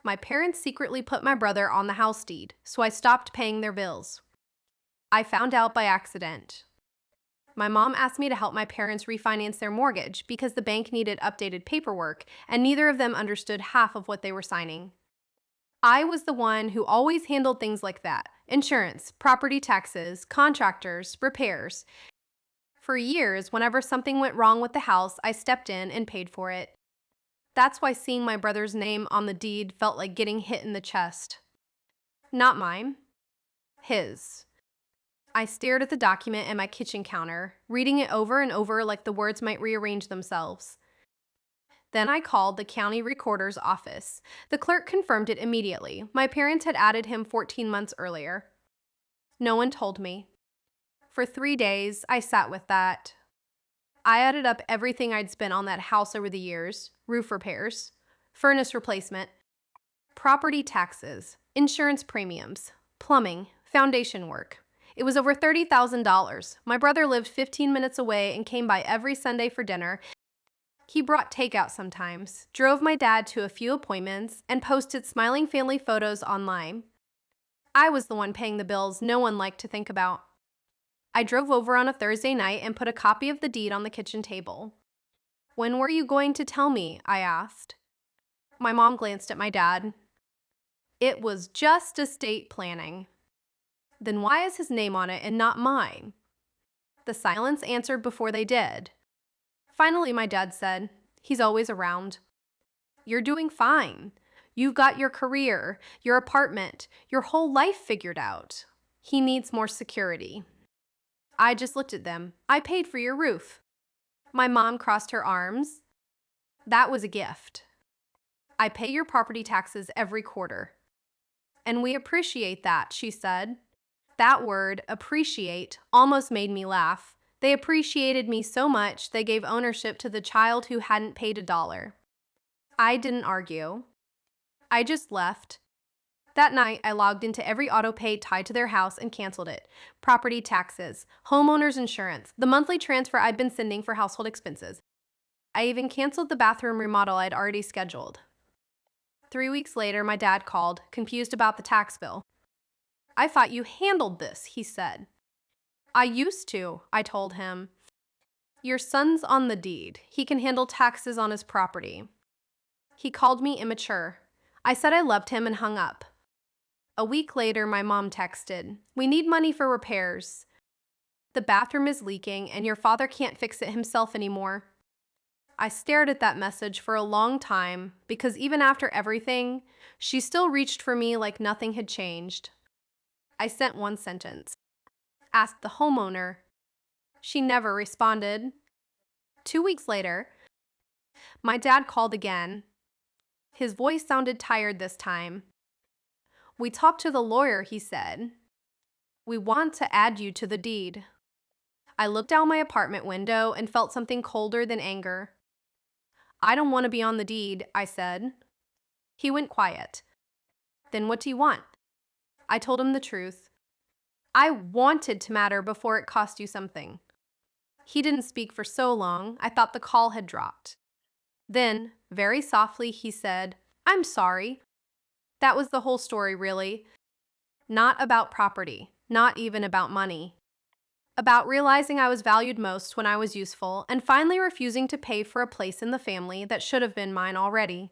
My parents secretly put my brother on the house deed, so I stopped paying their bills. I found out by accident. My mom asked me to help my parents refinance their mortgage because the bank needed updated paperwork, and neither of them understood half of what they were signing. I was the one who always handled things like that: insurance, property taxes, contractors, repairs. For years, whenever something went wrong with the house, I stepped in and paid for it. That's why seeing my brother's name on the deed felt like getting hit in the chest. Not mine, his. I stared at the document at my kitchen counter, reading it over and over like the words might rearrange themselves. Then I called the county recorder's office. The clerk confirmed it immediately. My parents had added him 14 months earlier. No one told me. For 3 days, I sat with that. I added up everything I'd spent on that house over the years: roof repairs, furnace replacement, property taxes, insurance premiums, plumbing, foundation work. It was over $30,000. My brother lived 15 minutes away and came by every Sunday for dinner. He brought takeout sometimes, drove my dad to a few appointments, and posted smiling family photos online. I was the one paying the bills no one liked to think about. I drove over on a Thursday night and put a copy of the deed on the kitchen table. "When were you going to tell me?" I asked. My mom glanced at my dad. "It was just estate planning." "Then why is his name on it and not mine?" The silence answered before they did. Finally, my dad said, "He's always around. You're doing fine. You've got your career, your apartment, your whole life figured out. He needs more security." I just looked at them. "I paid for your roof." My mom crossed her arms. "That was a gift." "I pay your property taxes every quarter." "And we appreciate that," she said. That word, appreciate, almost made me laugh. They appreciated me so much they gave ownership to the child who hadn't paid $1. I didn't argue. I just left. That night, I logged into every auto pay tied to their house and canceled it: property taxes, homeowner's insurance, the monthly transfer I'd been sending for household expenses. I even canceled the bathroom remodel I'd already scheduled. 3 weeks later, my dad called, confused about the tax bill. "I thought you handled this," he said. "I used to," I told him. "Your son's on the deed. He can handle taxes on his property." He called me immature. I said I loved him and hung up. A week later, my mom texted, "We need money for repairs. The bathroom is leaking and your father can't fix it himself anymore." I stared at that message for a long time because even after everything, she still reached for me like nothing had changed. I sent one sentence. Asked the homeowner. She never responded. 2 weeks later, my dad called again. His voice sounded tired this time. "We talked to the lawyer," he said. "We want to add you to the deed." I looked out my apartment window and felt something colder than anger. "I don't want to be on the deed," I said. He went quiet. "Then what do you want?" I told him the truth. "I wanted to matter before it cost you something." He didn't speak for so long, I thought the call had dropped. Then, very softly, he said, "I'm sorry." That was the whole story, really. Not about property, not even about money. About realizing I was valued most when I was useful, and finally refusing to pay for a place in the family that should have been mine already.